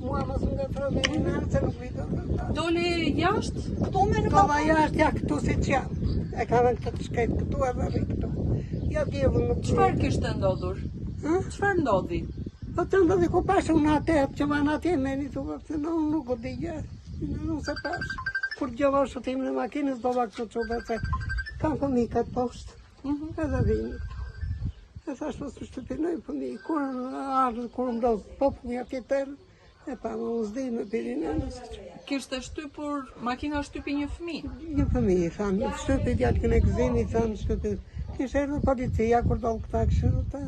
Mua mos më nga problemi në se nuk vitë. Doli jashtë? Këtu me në Dova jashtë, ja këtu si që jam. E ka vënë këtë të shkajt këtu edhe rri këtu. Ja djevu nuk... Çfarë kishte ndodhur? Çfarë ndodhi? Po të ndodhi ku pashë unë atë që vanë atje me një të vërë, në unë nuk o di gjë. Nuk se pashë. Kur gjova shëtim në makinës, dova këtë që dhe se kam fëmi këtë poshtë. Edhe vini këtu. E thashtë po së shtypinoj fëmi. Kur ardhë, kur më dozë popullë atje tërë, e pa më uzdi me pirinanës. Kishte shtypur, makina shtypi një fëmijë? Një fëmijë, thamë, shtypi djalkën e gëzimi, thamë, shtypi. Kishte erdhur policia kur dollë këta kështu ta.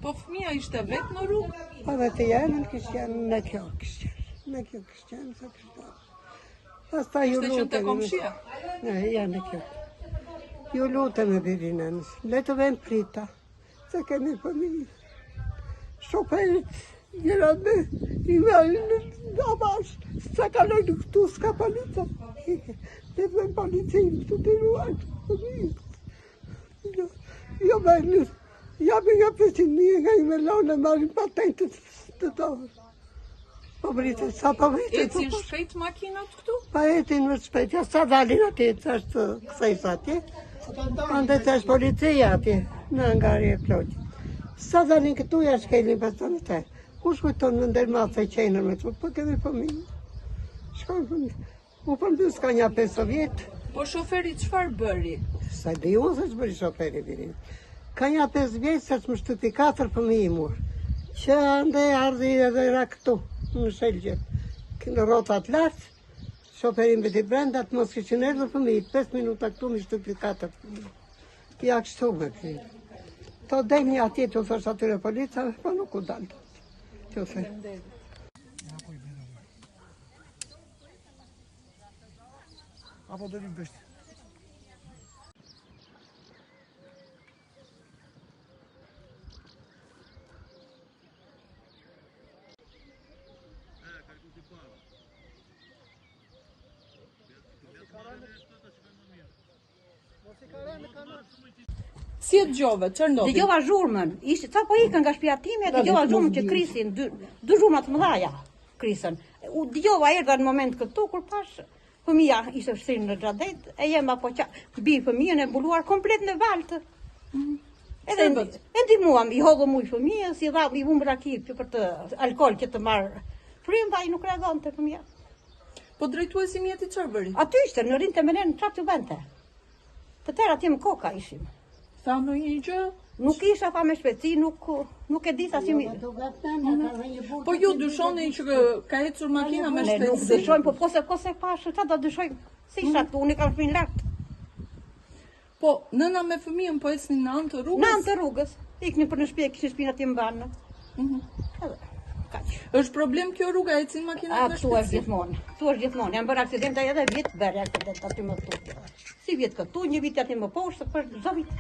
Po fëmia ishte vetë në rrugë? Po vetë janë kishte qenë në kjo kishte qenë. Në kjo kishte qenë sa kishte. Pastaj ju Kishte qenë te lutem. komshia? Ne, janë në kjo. Ju lutem me birinanës. Le të vend prita. Se kemi fëmijë. Shoferit gjëra me i vajnë në avash. Sa kalojnë këtu s'ka polica. Le të vend policinë këtu të ruajnë fëmijët. Jo vajnë. Ja me nga 500.000 nga i melonë e marim patentët të tove. Po vritë, sa po vritë. Ecin shpejt makinat këtu? Pa etin më shpejt, ja sa dalin atje, që është kësejs atje. Ande që është policia atje, në angari e ploqë. Sa dalin këtu, ja shkelin për të në te. U shkujton në ndërmat se qenër me të, po kemi fëmijë. Shkojnë fëmijë. U përmby s'ka një 5 vjetë. Po shoferi çfarë bëri? Sa dhe ju se që bëri shoferi virin. Ka një 5 vjetë se që më shtypi 4 fëmijë murë. Që ande ardhi edhe ra këtu, në shelgje. Në rotat lartë, shoferin bëti brenda, të mos kishin erdhur fëmijët, 5 minuta këtu më shtypi 4 fëmijë. Ja kështu me fëmijë. To deni atje të thosh atyre policave, po nuk u dalë. Të thë. Apo do një bështë. Si e dëgjove, çfarë ndodhi? Dëgjova zhurmën. Ishte sa po ikën nga shtëpia time, dëgjova zhurmën që krisin dy zhurma të mëdha krisën. U dëgjova erdha në moment këtu kur pash fëmia ishte shtrinë në xhadet, e jem apo qa bi fëmijën e mbuluar komplet në valtë. Edhe e ndihmuam, i hodhëm ujë fëmijës, i dha i vum rakip për të alkool që të marr frym, ai nuk reagonte fëmia. Po drejtuesi mjeti çfarë bëri? Aty ishte në rinte me ne në çfarë të vente. Të tëra atje më koka ishim. Tha ndonjë gjë? Nuk isha pa me shpejtësi, nuk e di sa si mirë. Po ju dyshonin që ka ecur makina me Ne nuk shpejtësi? dyshojmë, po kose pash, çfarë do dyshojmë? Si isha këtu, unë kam fëmijën lart. Po nëna me fëmijën po ecnin në anë të rrugës? Në anë të rrugës, iknin për në shtëpi, kishin shtëpinë atje mbanë. Edhe kaq. Është problem kjo rruga, ecin makinat me Këtu është shpejtësi? gjithmonë. Këtu është gjithmonë. Janë bërë aksidente edhe vjet bërë aksident aty më këtu. Si vjet këtu, një vit aty më poshtë, për çdo vit.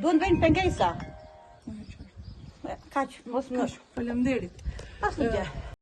Duhen vënë pengesa. Kaq, mos më. Faleminderit. Asnjë gjë.